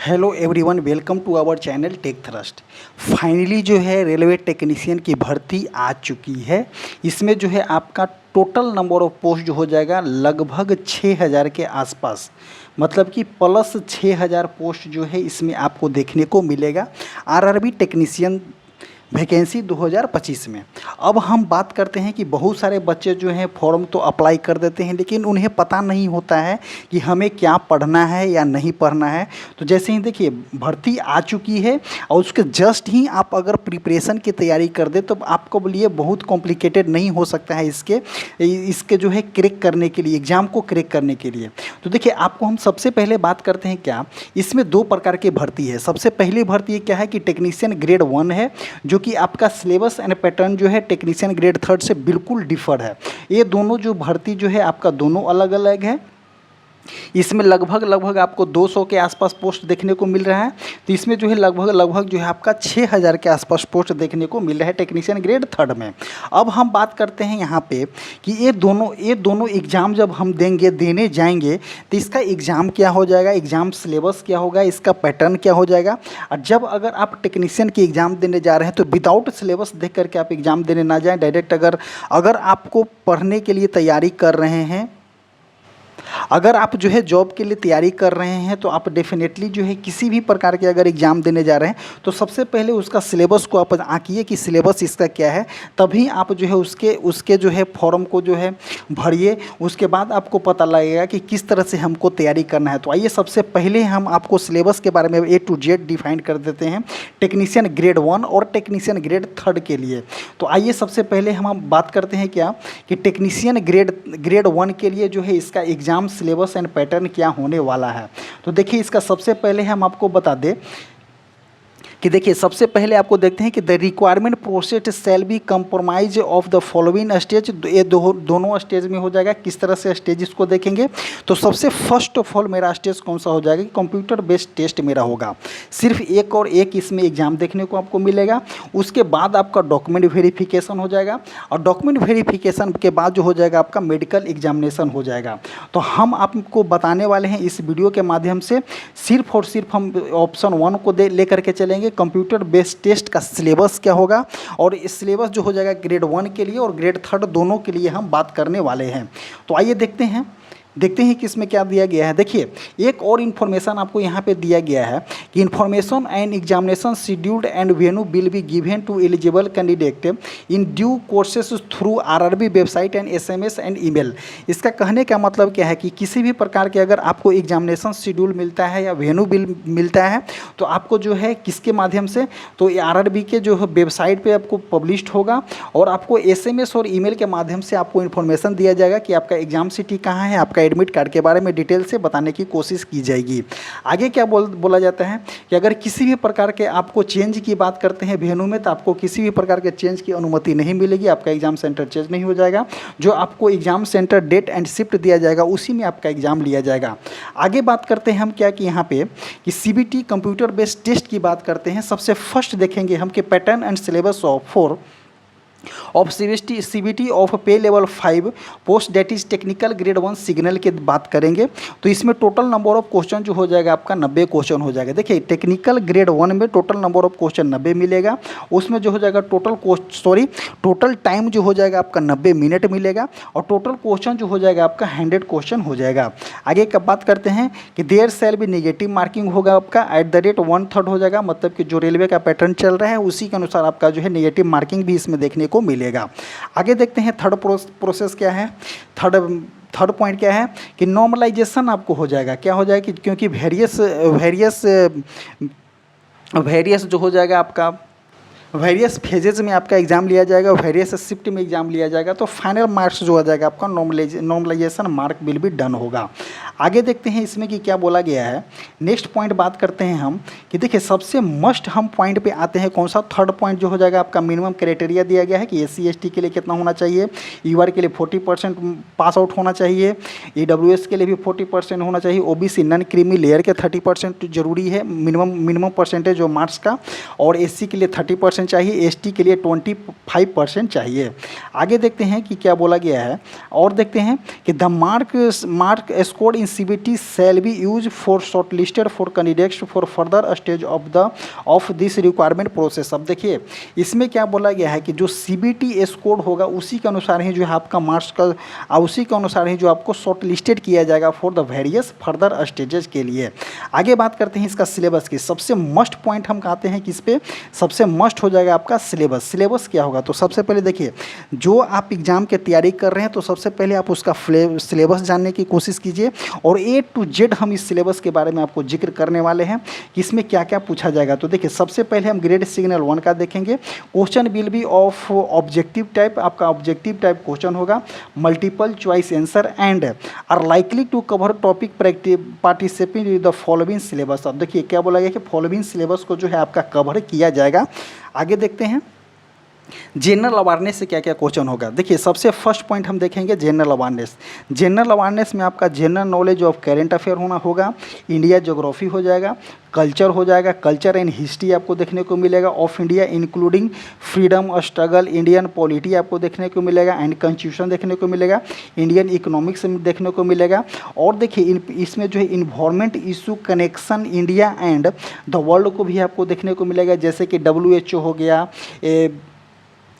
Hello everyone, welcome to our channel Tech Thrust. Finally जो है railway technician की भर्ती आ चुकी है। इसमें जो है आपका टोटल नंबर ऑफ पोस्ट जो हो जाएगा लगभग 6000 के आसपास, मतलब कि प्लस 6000 पोस्ट जो है इसमें आपको देखने को मिलेगा आरआरबी टेक्नीशियन वैकेंसी 2025 में। अब हम बात करते हैं कि बहुत सारे बच्चे जो हैं फॉर्म तो अप्लाई कर देते हैं, लेकिन उन्हें पता नहीं होता है कि हमें क्या पढ़ना है या नहीं पढ़ना है। तो जैसे ही देखिए भर्ती आ चुकी है और उसके जस्ट ही आप अगर प्रिपरेशन की तैयारी कर दे तो आपको लिए बहुत कॉम्प्लिकेटेड नहीं हो सकता है इसके जो है क्रैक करने के लिए, एग्ज़ाम को क्रैक करने के लिए। तो देखिए आपको हम सबसे पहले बात करते हैं क्या, इसमें 2 प्रकार की भर्ती है। सबसे पहली भर्ती क्या है कि टेक्नीशियन ग्रेड 1 है, जो कि आपका सिलेबस एंड पैटर्न जो है टेक्नीशियन ग्रेड 3 से बिल्कुल डिफर है। ये दोनों जो भर्ती जो है आपका दोनों अलग अलग है। इसमें लगभग आपको 200 के आसपास पोस्ट देखने को मिल रहा है। तो इसमें जो है लगभग जो है आपका 6000 के आसपास पोस्ट देखने को मिल रहा है टेक्नीशियन ग्रेड 3 में। अब हम बात करते हैं यहाँ पे कि ये दोनों एग्ज़ाम जब हम देने जाएंगे तो इसका एग्ज़ाम क्या हो जाएगा, एग्ज़ाम सिलेबस क्या होगा, इसका पैटर्न क्या हो जाएगा। और जब अगर आप टेक्नीशियन की एग्ज़ाम देने जा रहे हैं तो विदाउट सिलेबस देख करके आप एग्ज़ाम देने ना जाएँ। डायरेक्ट अगर आपको पढ़ने के लिए तैयारी कर रहे हैं, अगर आप जो है जॉब के लिए तैयारी कर रहे हैं, तो आप डेफिनेटली जो है किसी भी प्रकार के अगर एग्ज़ाम देने जा रहे हैं तो सबसे पहले उसका सिलेबस को आप आंकिए कि सिलेबस इसका क्या है, तभी आप जो है उसके जो है फॉर्म को जो है भरिए। उसके बाद आपको पता लगेगा कि किस तरह से हमको तैयारी करना है। तो आइए सबसे पहले हम आपको सिलेबस के बारे में A to Z डिफाइन कर देते हैं टेक्नीशियन ग्रेड 1 और टेक्नीशियन ग्रेड 3 के लिए। तो आइए सबसे पहले हम बात करते हैं क्या कि टेक्नीशियन ग्रेड 1 के लिए जो है इसका एग्ज़ाम सिलेबस एंड पैटर्न क्या होने वाला है। तो देखिए इसका सबसे पहले हम आपको बता दें कि देखिए सबसे पहले आपको देखते हैं कि the requirement process shall be compromise of the following stage. ये दोनों स्टेज में हो जाएगा। किस तरह से स्टेज इसको देखेंगे तो सबसे फर्स्ट ऑफ ऑल मेरा स्टेज कौन सा हो जाएगा कि कंप्यूटर बेस्ड टेस्ट मेरा होगा। सिर्फ एक और एक इसमें एग्जाम देखने को आपको मिलेगा। उसके बाद आपका डॉक्यूमेंट वेरिफिकेशन हो जाएगा और डॉक्यूमेंट वेरिफिकेशन के बाद जो हो जाएगा आपका मेडिकल एग्जामिनेशन हो जाएगा। तो हम आपको बताने वाले हैं इस वीडियो के माध्यम से सिर्फ और सिर्फ हम ऑप्शन 1 को लेकर के चलेंगे, कंप्यूटर बेस्ड टेस्ट का सिलेबस क्या होगा। और इस सिलेबस जो हो जाएगा ग्रेड 1 के लिए और ग्रेड 3 दोनों के लिए हम बात करने वाले हैं। तो आइए देखते हैं कि इसमें क्या दिया गया है। देखिए एक और इन्फॉर्मेशन आपको यहाँ पे दिया गया है कि information and examination scheduled and venue will be given to eligible candidate in due courses through RRB website and SMS and email. इसका कहने का मतलब क्या है कि किसी भी प्रकार के अगर आपको एग्जामिनेशन शेड्यूल मिलता है या वेन्यू बिल मिलता है तो आपको जो है किसके माध्यम से, तो आरआरबी के जो है वेबसाइट पर आपको पब्लिश्ड होगा और आपको एसएमएस और ईमेल के माध्यम से आपको इन्फॉर्मेशन दिया जाएगा कि आपका एग्जाम सिटी कहाँ है, आपका एडमिट कार्ड के बारे में डिटेल से बताने की कोशिश की जाएगी। आगे क्या बोला जाता है कि अगर किसी भी प्रकार के आपको चेंज की बात करते हैं वेन्यू में तो आपको किसी भी प्रकार के चेंज की अनुमति नहीं मिलेगी। आपका एग्जाम सेंटर चेंज नहीं हो जाएगा। जो आपको exam centre date and shift दिया जाएगा उसी में आपका एग्जाम लिया जाएगा। आगे बात करते हैं हम क्या कि यहाँ पे कि सीबीटी कंप्यूटर बेस्ड टेस्ट की बात करते हैं। सबसे फर्स्ट देखेंगे हम कि pattern and syllabus of CBT of pay level 5 post date is technical grade 1 signal की बात करेंगे। तो इसमें टोटल नंबर ऑफ क्वेश्चन जो हो जाएगा आपका 90 क्वेश्चन हो जाएगा। देखिए टेक्निकल ग्रेड 1 में टोटल नंबर ऑफ क्वेश्चन 90 मिलेगा। उसमें जो हो जाएगा टोटल टाइम जो हो जाएगा आपका 90 मिनट मिलेगा और टोटल क्वेश्चन जो हो जाएगा आपका 100 क्वेश्चन हो जाएगा। आगे कब बात करते हैं कि देयर शैल भी नेगेटिव मार्किंग होगा आपका @ 1/3 हो जाएगा। मतलब कि जो रेलवे का पैटर्न चल रहा है उसी के अनुसार आपका जो है नेगेटिव मार्किंग भी इसमें देखने को मिलेगा। आगे देखते हैं थर्ड प्रोसेस क्या है। थर्ड पॉइंट क्या है कि नॉर्मलाइजेशन आपको हो जाएगा। क्या हो जाएगा कि क्योंकि वेरियस जो हो जाएगा आपका वेरियस फेजेज में आपका एग्जाम लिया जाएगा, वेरियस शिफ्ट में एग्जाम लिया जाएगा। तो फाइनल मार्क्स जो हो जाएगा आपका नॉर्मलाइजेशन मार्क विल भी डन होगा। आगे देखते हैं इसमें कि क्या बोला गया है। नेक्स्ट पॉइंट बात करते हैं हम कि देखिए सबसे मस्ट हम पॉइंट पे आते हैं कौन सा, थर्ड पॉइंट जो हो जाएगा आपका मिनिमम क्राइटेरिया दिया गया है कि SC ST के लिए कितना होना चाहिए, UR के लिए 40% पास आउट होना चाहिए, EWS के लिए भी 40% होना चाहिए, OBC नॉन क्रीमी लेयर के 30% जरूरी है मिनिमम परसेंटेज जो मार्क्स का, और SC के लिए 30% 30% चाहिए, एसटी के लिए 25% चाहिए। आगे देखते हैं कि क्या बोला गया है और देखते हैं कि the mark scored in CBT shall be use for short listed for candidates for further stage of this requirement process. अब देखिए इसमें क्या बोला गया है कि जो सीबीटी स्कोर होगा उसी के अनुसार ही जो है आपका मार्क्स का, उसी के अनुसार ही जो आपको शॉर्ट लिस्टेड किया जाएगा for the various further stages के लिए। आगे बात करते हैं इसका सिलेबस की। सबसे मस्ट पॉइंट हम कहते हैं कि इस पे सबसे मस्ट हो जाएगा आपका सिलेबस। सिलेबस क्या होगा, तो सबसे पहले देखिए जो आप एग्जाम की तैयारी कर रहे हैं तो सबसे पहले आप उसका सिलेबस जानने की कोशिश कीजिए और ए टू जेड हम इस सिलेबस के बारे में आपको जिक्र करने वाले हैं कि इसमें क्या क्या पूछा जाएगा। तो देखिए सबसे पहले हम ग्रेड सिग्नल 1 का देखेंगे। Question will be of objective type, आपका ऑब्जेक्टिव टाइप क्वेश्चन होगा, multiple choice answer and are likely to cover topic participant with the following syllabus. अब देखिए क्या बोला गया कि फॉलोइंग सिलेबस को जो है आपका कवर किया जाएगा। आगे देखते हैं जनरल अवेयरनेस से क्या क्या क्वेश्चन होगा। देखिए सबसे फर्स्ट पॉइंट हम देखेंगे जनरल अवेयरनेस। जनरल अवेयरनेस में आपका general knowledge of current affair होना होगा, इंडिया ज्योग्राफी हो जाएगा, कल्चर हो जाएगा, कल्चर एंड हिस्ट्री आपको देखने को मिलेगा, of India including freedom struggle, Indian polity आपको देखने को मिलेगा एंड कॉन्स्टिट्यूशन देखने को मिलेगा, इंडियन इकोनॉमिक्स देखने को मिलेगा। और देखिए इसमें जो है environment issue connection India and the world को भी आपको देखने को मिलेगा, जैसे कि WHO हो गया,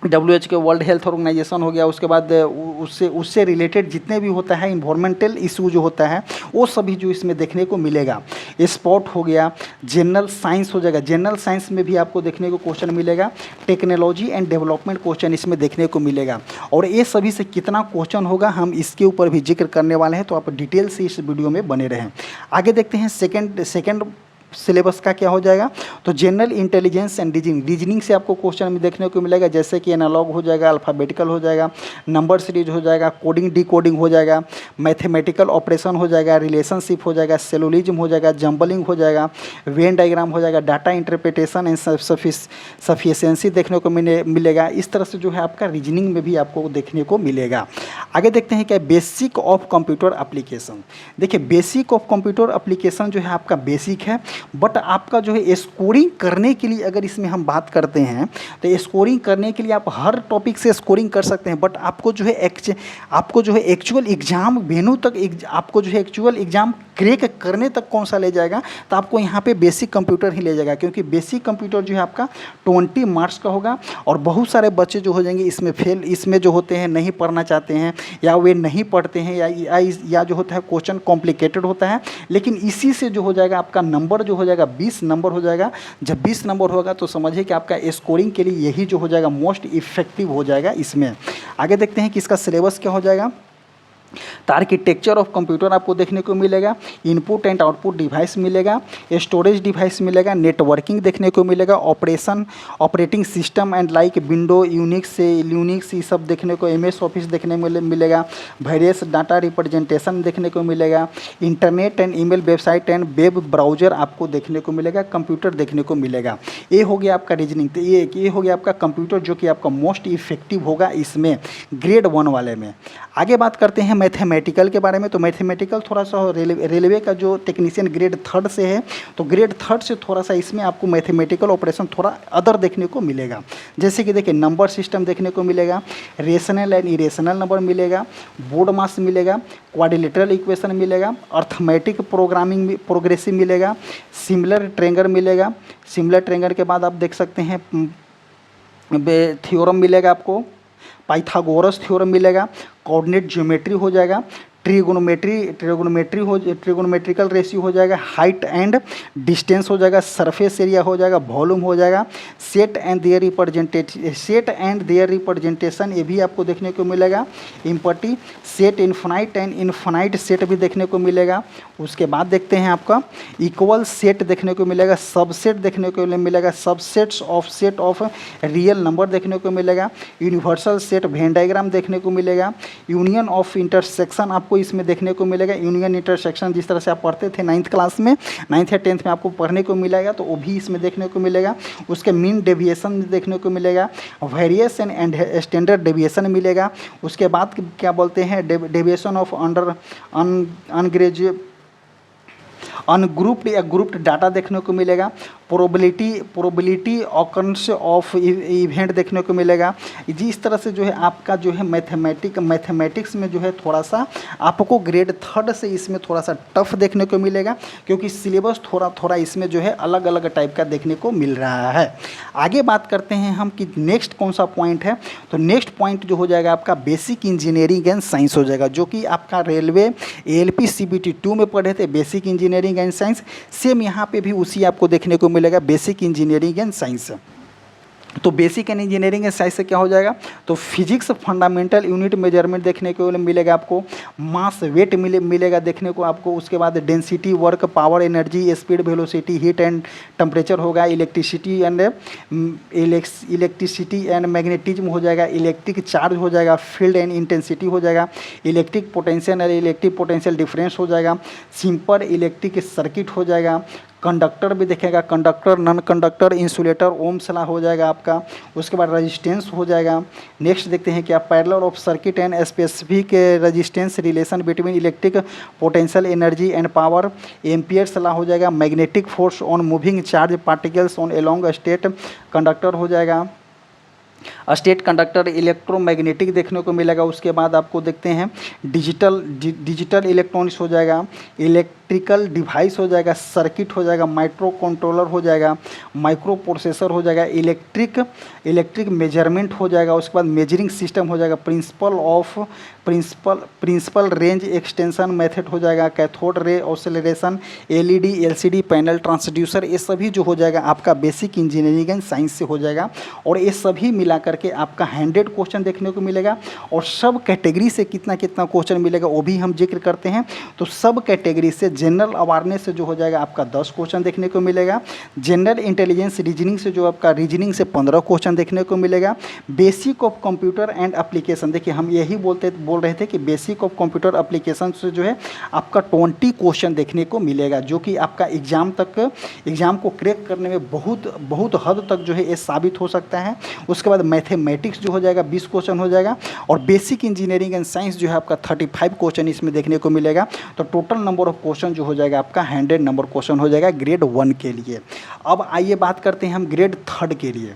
WHO के वर्ल्ड हेल्थ ऑर्गेनाइजेशन हो गया, उसके बाद उससे रिलेटेड जितने भी होता है इन्वायरमेंटल इशू जो होता है वो सभी जो इसमें देखने को मिलेगा। स्पोर्ट हो गया, जनरल साइंस हो जाएगा, जनरल साइंस में भी आपको देखने को क्वेश्चन मिलेगा, टेक्नोलॉजी एंड डेवलपमेंट क्वेश्चन इसमें देखने को मिलेगा। और ये सभी से कितना क्वेश्चन होगा हम इसके ऊपर भी जिक्र करने वाले हैं, तो आप डिटेल से इस वीडियो में बने रहें। आगे देखते हैं सेकेंड सिलेबस का क्या हो जाएगा, तो जनरल इंटेलिजेंस एंड रीजनिंग से आपको क्वेश्चन में देखने को मिलेगा, जैसे कि एनालॉग हो जाएगा, अल्फ़ाबेटिकल हो जाएगा, नंबर सीरीज हो जाएगा, कोडिंग डिकोडिंग हो जाएगा, मैथमेटिकल ऑपरेशन हो जाएगा, रिलेशनशिप हो जाएगा, सेलुलिज्म हो जाएगा, जंबलिंग हो जाएगा, वेन डायग्राम हो जाएगा, डाटा इंटरप्रिटेशन एंड सफिशिएंसी देखने को मिलेगा। इस तरह से जो है आपका रीजनिंग में भी आपको देखने को मिलेगा। आगे देखते हैं क्या बेसिक ऑफ कंप्यूटर एप्लीकेशन। देखिए बेसिक ऑफ कंप्यूटर एप्लीकेशन जो है आपका बेसिक है, बट आपका जो है स्कोरिंग करने के लिए अगर इसमें हम बात करते हैं तो स्कोरिंग करने के लिए आप हर टॉपिक से स्कोरिंग कर सकते हैं, बट आपको जो है एक्चुअल एग्जाम वेन्यू तक आपको जो है एक्चुअल एग्जाम क्रैक करने तक कौन सा ले जाएगा, तो आपको यहाँ पे बेसिक कंप्यूटर ही ले जाएगा, क्योंकि बेसिक कंप्यूटर जो है आपका 20 मार्क्स का होगा। और बहुत सारे बच्चे जो हो जाएंगे इसमें फेल, इसमें जो होते हैं नहीं पढ़ना चाहते हैं या वे नहीं पढ़ते हैं या जो होता है क्वेश्चन कॉम्प्लिकेटेड होता है, लेकिन इसी से जो हो जाएगा आपका नंबर जो हो जाएगा 20 नंबर हो जाएगा। जब 20 नंबर होगा तो समझिए कि आपका स्कोरिंग के लिए यही जो हो जाएगा मोस्ट इफेक्टिव हो जाएगा इसमें। आगे देखते हैं कि इसका सिलेबस क्या हो जाएगा। तो आर्किटेक्चर ऑफ कंप्यूटर आपको देखने को मिलेगा, इनपुट एंड आउटपुट डिवाइस मिलेगा, स्टोरेज डिवाइस मिलेगा, नेटवर्किंग देखने को मिलेगा, operating system and like window, Unix ये सब देखने को, MS ऑफिस देखने मिलेगा, वेरियस डाटा रिप्रेजेंटेशन देखने को मिलेगा, internet and email website and web browser आपको देखने को मिलेगा, कंप्यूटर देखने को मिलेगा। ये हो गया आपका रीजनिंग। तो ये हो गया आपका कंप्यूटर जो कि आपका मोस्ट इफेक्टिव होगा इसमें ग्रेड 1 वाले में। आगे बात करते हैं मैथमेटिकल के बारे में। तो मैथमेटिकल थोड़ा सा रेलवे का जो टेक्नीशियन ग्रेड 3 से है, तो ग्रेड 3 से थोड़ा सा इसमें आपको मैथमेटिकल ऑपरेशन थोड़ा अदर देखने को मिलेगा, जैसे कि देखिए नंबर सिस्टम देखने को मिलेगा, रेशनल एंड इरेशनल नंबर मिलेगा, बोर्ड मास मिलेगा, क्वाड्रिलेटरल इक्वेशन मिलेगा, अर्थमेटिक प्रोग्रामिंग प्रोग्रेसिव मिलेगा, सिमिलर ट्रेंगर मिलेगा। सिमिलर ट्रेंगर के बाद आप देख सकते हैं थ्योरम मिलेगा, आपको पाइथागोरस थ्योरम मिलेगा, कोऑर्डिनेट ज्योमेट्री हो जाएगा, ट्रिगोनोमेट्रिकल रेशियो हो जाएगा, हाइट एंड डिस्टेंस हो जाएगा, सरफेस एरिया हो जाएगा, वॉल्यूम हो जाएगा, सेट एंड देयर रिप्रेजेंटेशन ये भी आपको देखने को मिलेगा, इम्पर्टी set, infinite and infinite set भी देखने को मिलेगा। उसके बाद देखते हैं आपका इक्वल सेट देखने को मिलेगा, सबसेट देखने को मिलेगा, subsets of set of real number देखने को मिलेगा, यूनिवर्सल सेट वेन डायग्राम देखने को मिलेगा, यूनियन ऑफ इंटरसेक्शन आपको इसमें देखने को मिलेगा। यूनियन इंटरसेक्शन जिस तरह से आप पढ़ते थे 9th क्लास में, 9th या 10th में आपको पढ़ने को मिलेगा, तो वो भी इसमें देखने को मिलेगा। उसके मीन डेविएशन देखने को मिलेगा, वेरियस एंड स्टैंडर्ड डेविएशन मिलेगा। उसके बाद क्या बोलते हैं डेविएशन ऑफ अनग्रुप्ड या ग्रुप्ड डाटा देखने को मिलेगा, प्रोबेबिलिटी ऑकरेंस ऑफ इवेंट देखने को मिलेगा जी। इस तरह से जो है आपका जो है मैथमेटिक्स में जो है थोड़ा सा आपको ग्रेड 3 से इसमें थोड़ा सा टफ देखने को मिलेगा, क्योंकि सिलेबस थोड़ा इसमें जो है अलग अलग टाइप का देखने को मिल रहा है। आगे बात करते हैं हम कि नेक्स्ट कौन सा पॉइंट है। तो नेक्स्ट पॉइंट जो हो जाएगा आपका बेसिक इंजीनियरिंग एंड साइंस हो जाएगा, जो कि आपका रेलवे ALP CBT 2 में पढ़े थे basic engineering and science. Same यहाँ पे भी उसी आपको देखने को मिलेगा बेसिक इंजीनियरिंग एंड साइंस। तो बेसिक एंड इंजीनियरिंग साइंस से क्या हो जाएगा, तो फिजिक्स फंडामेंटल यूनिट मेजरमेंट देखने को मिलेगा आपको, मास वेट मिलेगा देखने को आपको। उसके बाद density, work, power, energy, speed, velocity, heat and temperature होगा, इलेक्ट्रिसिटी एंड मैग्नेटिज्म हो जाएगा, इलेक्ट्रिक चार्ज हो जाएगा, फील्ड एंड इंटेंसिटी हो जाएगा, electric potential and electric potential difference हो जाएगा, सिंपल इलेक्ट्रिक सर्किट हो जाएगा, कंडक्टर भी देखेगा, conductor, non conductor, insulator, Ohm's law हो जाएगा आपका। उसके बाद रेजिस्टेंस हो जाएगा। नेक्स्ट देखते हैं क्या, parallel of circuit and specific resistance relation between electric potential energy and power, Ampere's law हो जाएगा, magnetic force on moving charge particles on along state conductor हो जाएगा, स्टेट कंडक्टर, इलेक्ट्रोमैग्नेटिक देखने को मिलेगा। उसके बाद आपको देखते हैं डिजिटल इलेक्ट्रॉनिक्स हो जाएगा, इलेक्ट्रिकल डिवाइस हो जाएगा, सर्किट हो जाएगा, माइक्रो कंट्रोलर हो जाएगा, माइक्रो प्रोसेसर हो जाएगा, इलेक्ट्रिक मेजरमेंट हो जाएगा। उसके बाद मेजरिंग सिस्टम हो जाएगा, प्रिंसिपल रेंज एक्सटेंशन मेथड हो जाएगा, cathode ray oscillation, LED LCD panel, transducer, ये सभी जो हो जाएगा आपका बेसिक इंजीनियरिंग एंड साइंस से हो जाएगा। और ये सभी मिला करके आपका 100 क्वेश्चन देखने को मिलेगा। और सब कैटेगरी से कितना कितना क्वेश्चन मिलेगा वो भी हम जिक्र करते हैं। तो सब कैटेगरी से जनरल अवेयरनेस से जो हो जाएगा आपका 10 क्वेश्चन देखने को मिलेगा, जनरल इंटेलिजेंस रीजनिंग से जो आपका रीजनिंग से 15 क्वेश्चन देखने को मिलेगा, basic of computer and application, देखिए हम यही बोल रहे थे कि बेसिक ऑफ कंप्यूटर एप्लीकेशन से जो है आपका 20 क्वेश्चन देखने को मिलेगा, जो कि आपका एग्जाम को क्रैक करने में बहुत हद तक जो है ये साबित हो सकता है। उसके बाद मैथमेटिक्स जो हो जाएगा 20 क्वेश्चन हो जाएगा, और बेसिक इंजीनियरिंग एंड साइंस जो है आपका 35 क्वेश्चन इसमें देखने को मिलेगा। तो टोटल नंबर ऑफ क्वेश्चन जो हो जाएगा आपका 100 नंबर क्वेश्चन हो जाएगा ग्रेड 1 के लिए। अब आइए बात करते हैं हम ग्रेड 3 के लिए।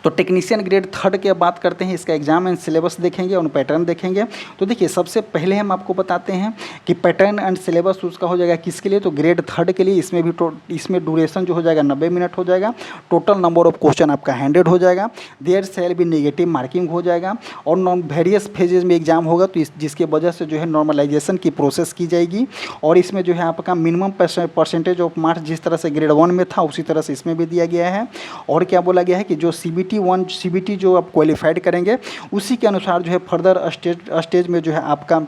तो टेक्नीशियन ग्रेड 3 की बात करते हैं, इसका एग्जाम एंड सिलेबस देखेंगे और पैटर्न देखेंगे। तो देखिए सबसे पहले हम आपको बताते हैं कि पैटर्न एंड सिलेबस उसका हो जाएगा किसके लिए, तो ग्रेड 3 के लिए। इसमें ड्यूरेशन जो हो जाएगा 90 मिनट हो जाएगा, टोटल नंबर ऑफ क्वेश्चन आपका 100 हो जाएगा, there shall be negative marking हो जाएगा, और वेरियस फेजेज में एग्जाम होगा, तो जिसके वजह से जो है नॉर्मलाइजेशन की प्रोसेस की जाएगी। और इसमें जो है आपका मिनिमम परसेंटेज ऑफ मार्क्स जिस तरह से ग्रेड 1 में था उसी तरह से इसमें भी दिया गया है। और क्या बोला गया है कि जो CBT जो आप क्वालिफाइड करेंगे उसी के अनुसार जो है फर्दर स्टेज में जो है आपका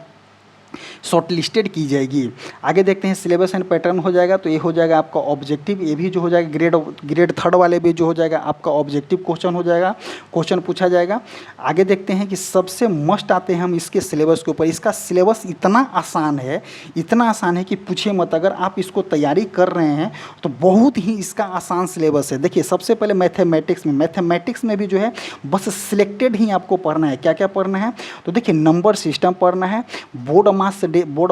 शॉर्ट लिस्टेड की जाएगी। आगे देखते हैं सिलेबस एंड पैटर्न हो जाएगा। तो ये हो जाएगा आपका ऑब्जेक्टिव, ये भी जो हो जाएगा ग्रेड 3 वाले भी जो हो जाएगा आपका ऑब्जेक्टिव क्वेश्चन हो जाएगा, क्वेश्चन पूछा जाएगा। आगे देखते हैं कि सबसे मस्ट आते हैं हम इसके सिलेबस के ऊपर। इसका सिलेबस इतना आसान है कि पूछिए मत। अगर आप इसको तैयारी कर रहे हैं तो बहुत ही इसका आसान सिलेबस है। देखिए सबसे पहले मैथमेटिक्स में भी जो है बस सिलेक्टेड ही आपको पढ़ना है। क्या क्या पढ़ना है, तो देखिए नंबर सिस्टम पढ़ना है, बोर्ड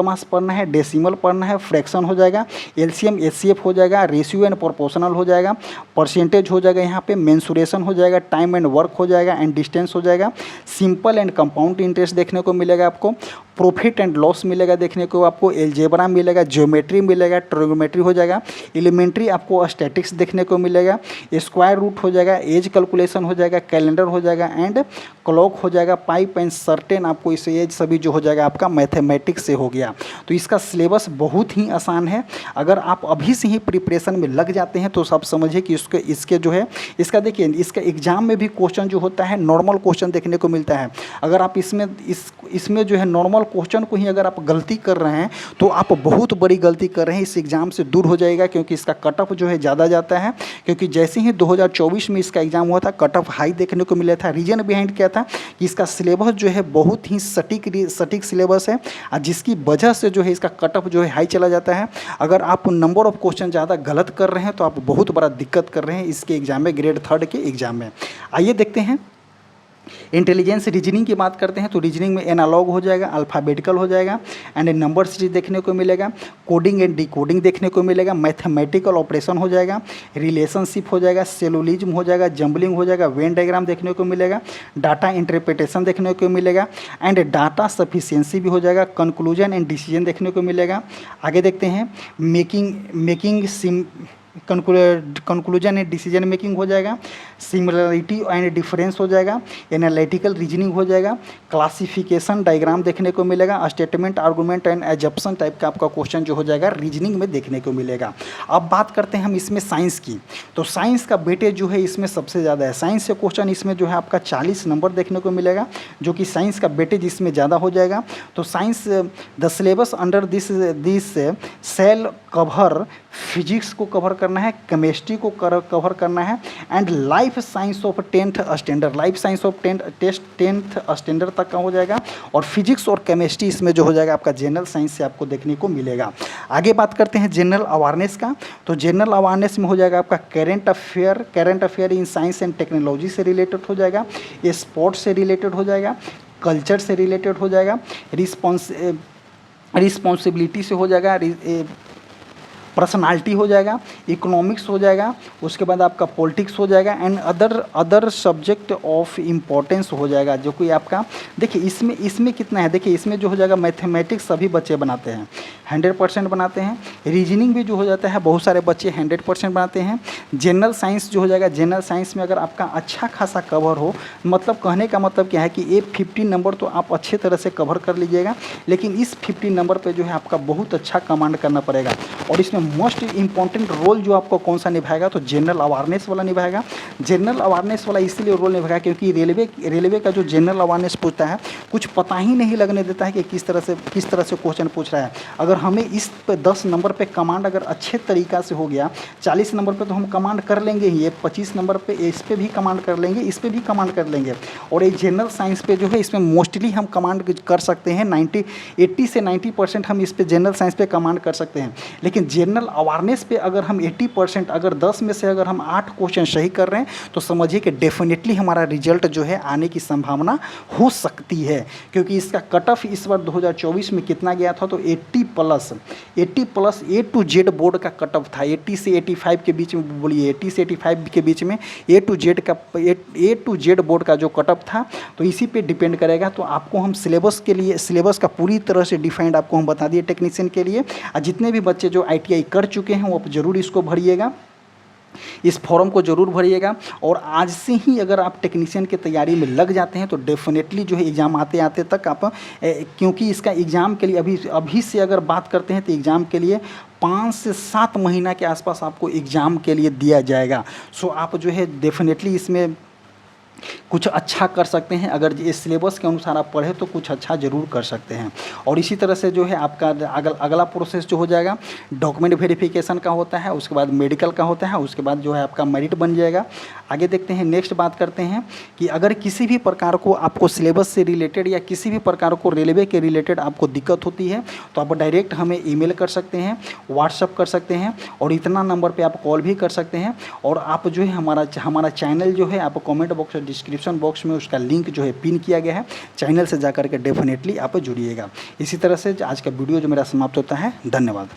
मास पढ़ना है, डेसिमल पढ़ना है, फ्रैक्शन हो जाएगा, LCM HCF हो जाएगा, रेशियो एंड प्रोपोर्शनल हो जाएगा, परसेंटेज हो जाएगा, यहाँ पे मेंसुरेशन हो जाएगा, टाइम एंड वर्क हो जाएगा, एंड डिस्टेंस हो जाएगा, सिंपल एंड कंपाउंड इंटरेस्ट देखने को मिलेगा आपको, प्रॉफिट एंड लॉस मिलेगा देखने को आपको, एल्जेब्रा मिलेगा, ज्योमेट्री मिलेगा, ट्रिग्नोमेट्री हो जाएगा, एलिमेंट्री आपको स्टैटिक्स देखने को मिलेगा, स्क्वायर रूट हो जाएगा, एज कैलकुलेशन हो जाएगा, कैलेंडर हो जाएगा, एंड क्लॉक हो जाएगा, पाइप एंड सर्टेन आपको इस एज सभी जो हो जाएगा आपका मैथमेटिक्स से हो गया। तो इसका सिलेबस बहुत ही आसान है। अगर आप अभी से ही प्रिपरेशन में लग जाते हैं तो सब समझिए कि इसके जो है इसका देखिए इसका एग्जाम में भी क्वेश्चन जो होता है नॉर्मल क्वेश्चन देखने को मिलता है। अगर आप इसमें जो है नॉर्मल क्वेश्चन को ही अगर आप गलती कर रहे हैं तो आप बहुत बड़ी गलती कर रहे हैं, इस एग्ज़ाम से दूर हो जाएगा, क्योंकि इसका कट ऑफ जो है ज़्यादा जाता है। क्योंकि जैसे ही 2024 में इसका एग्ज़ाम हुआ था कट ऑफ हाई देखने को मिला था। रीजन बिहाइंड क्या था कि इसका सिलेबस जो है बहुत ही सटीक सिलेबस है, और जिसकी वजह से जो है इसका कट ऑफ जो है हाई चला जाता है। अगर आप नंबर ऑफ क्वेश्चन ज़्यादा गलत कर रहे हैं तो आप बहुत बड़ा दिक्कत कर रहे हैं इसके एग्ज़ाम में, ग्रेड 3 के एग्ज़ाम में। आइए देखते हैं इंटेलिजेंस रीजनिंग की बात करते हैं तो रीजनिंग में एनालॉग हो जाएगा, अल्फ़ाबेटिकल हो जाएगा एंड नंबर सीरीज देखने को मिलेगा, कोडिंग एंड डिकोडिंग देखने को मिलेगा, मैथमेटिकल ऑपरेशन हो जाएगा, रिलेशनशिप हो जाएगा, सेलुलिज्म हो जाएगा, जंबलिंग हो जाएगा, वेन डायग्राम देखने को मिलेगा, डाटा इंटरप्रिटेशन देखने को मिलेगा एंड डाटा सफिशिएंसी भी हो जाएगा, कंक्लूजन एंड डिसीजन देखने को मिलेगा। आगे देखते हैं making conclusion and decision making हो जाएगा, सिमिलरिटी एंड डिफरेंस हो जाएगा, एनालिटिकल रीजनिंग हो जाएगा, क्लासिफिकेशन डायग्राम देखने को मिलेगा, statement argument and assumption type का आपका क्वेश्चन जो हो जाएगा रीजनिंग में देखने को मिलेगा। अब बात करते हैं हम इसमें साइंस की, तो साइंस का वेटेज जो है इसमें सबसे ज़्यादा है। साइंस से क्वेश्चन इसमें जो है आपका 40 नंबर देखने को मिलेगा, जो कि साइंस का वेटेज इसमें ज़्यादा हो जाएगा। तो science the syllabus under this cell cover physics को कवर करना है, केमिस्ट्री को कवर करना है and life science of 10th standard, life science of 10th standard तक का हो जाएगा और फिजिक्स और केमिस्ट्री इसमें जो हो जाएगा आपका जनरल साइंस से आपको देखने को मिलेगा। आगे बात करते हैं जनरल अवेयरनेस का, तो जनरल अवेयरनेस में हो जाएगा आपका current affair in science and technology से रिलेटेड हो जाएगा, स्पोर्ट्स से रिलेटेड हो जाएगा, कल्चर से रिलेटेड हो जाएगा, रिस्पॉन्सिबिलिटी से हो जाएगा, पर्सनालिटी हो जाएगा, इकोनॉमिक्स हो जाएगा, उसके बाद आपका पॉलिटिक्स हो जाएगा and other subject of importance हो जाएगा, जो कि आपका देखिए इसमें कितना है, देखिए इसमें जो हो जाएगा मैथमेटिक्स सभी बच्चे बनाते हैं 100% बनाते हैं, रीजनिंग भी जो हो जाता है बहुत सारे बच्चे 100% बनाते हैं, जनरल साइंस जो हो जाएगा, जनरल साइंस में अगर आपका अच्छा खासा कवर हो, मतलब कहने का मतलब क्या है कि ये 50 नंबर तो आप अच्छे तरह से कवर कर लीजिएगा, लेकिन इस 50 नंबर पे जो है आपका बहुत अच्छा कमांड करना पड़ेगा। और इसमें मोस्ट इंपॉर्टेंट रोल जो आपको कौन सा निभाएगा, तो जनरल अवेयरनेस वाला निभाएगा। जनरल अवेयरनेस वाला इसलिए रोल निभाएगा क्योंकि रेलवे का जो जनरल अवेयरनेस पूछता है कुछ पता ही नहीं लगने देता है कि किस तरह से क्वेश्चन पूछ रहा है। अगर हमें इस पे 10 नंबर पे कमांड अगर अच्छे तरीक़ा से हो गया, 40 नंबर पे तो हम कमांड कर लेंगे ही, 25 नंबर पे इस पे भी कमांड कर लेंगे, इस पे भी कमांड कर लेंगे। और ये जनरल साइंस पे जो है इसमें मोस्टली हम कमांड कर सकते हैं 80 से 90% हम इस पे जनरल साइंस पे कमांड कर सकते हैं। लेकिन जनरल अवेयरनेस पे अगर हम 80%, अगर 10 में से अगर हम 8 क्वेश्चन सही कर रहे हैं तो समझिए कि डेफिनेटली हमारा रिजल्ट जो है आने की संभावना हो सकती है, क्योंकि इसका कट ऑफ इस बार 2024 में कितना गया था, तो 80 plus A to Z board का कट ऑफ था, 80 से 85 के बीच में, बोलिए 80 से 85 के बीच में A to Z बोर्ड का जो कट ऑफ था, तो इसी पे डिपेंड करेगा। तो आपको हम सिलेबस का पूरी तरह से डिफाइंड आपको हम बता दिए टेक्नीशियन के लिए। और जितने भी बच्चे जो ITI कर चुके हैं वो आप ज़रूर इसको भरिएगा, इस फॉर्म को ज़रूर भरिएगा। और आज से ही अगर आप टेक्नीशियन की तैयारी में लग जाते हैं तो डेफिनेटली जो है एग्ज़ाम आते आते तक आप, क्योंकि इसका एग्ज़ाम के लिए अभी से अगर बात करते हैं तो एग्ज़ाम के लिए 5 से 7 महीना के आसपास आपको एग्ज़ाम के लिए दिया जाएगा। सो आप जो है डेफिनेटली इसमें कुछ अच्छा कर सकते हैं। अगर इस सिलेबस के अनुसार आप पढ़े तो कुछ अच्छा ज़रूर कर सकते हैं। और इसी तरह से जो है आपका अगला प्रोसेस जो हो जाएगा डॉक्यूमेंट वेरिफिकेशन का होता है, उसके बाद मेडिकल का होता है, उसके बाद जो है आपका मेरिट बन जाएगा। आगे देखते हैं, नेक्स्ट बात करते हैं कि अगर किसी भी प्रकार को आपको सिलेबस से रिलेटेड या किसी भी प्रकार को रेलवे के रिलेटेड आपको दिक्कत होती है तो आप डायरेक्ट हमें ईमेल कर सकते हैं, व्हाट्सअप कर सकते हैं और इतना नंबर पर आप कॉल भी कर सकते हैं। और आप जो है हमारा चैनल जो है आप कॉमेंट बॉक्स और डिस्क्रिप्शन बॉक्स में उसका लिंक जो है पिन किया गया है, चैनल से जाकर के डेफिनेटली आप जुड़िएगा। इसी तरह से आज का वीडियो जो मेरा समाप्त होता है। धन्यवाद।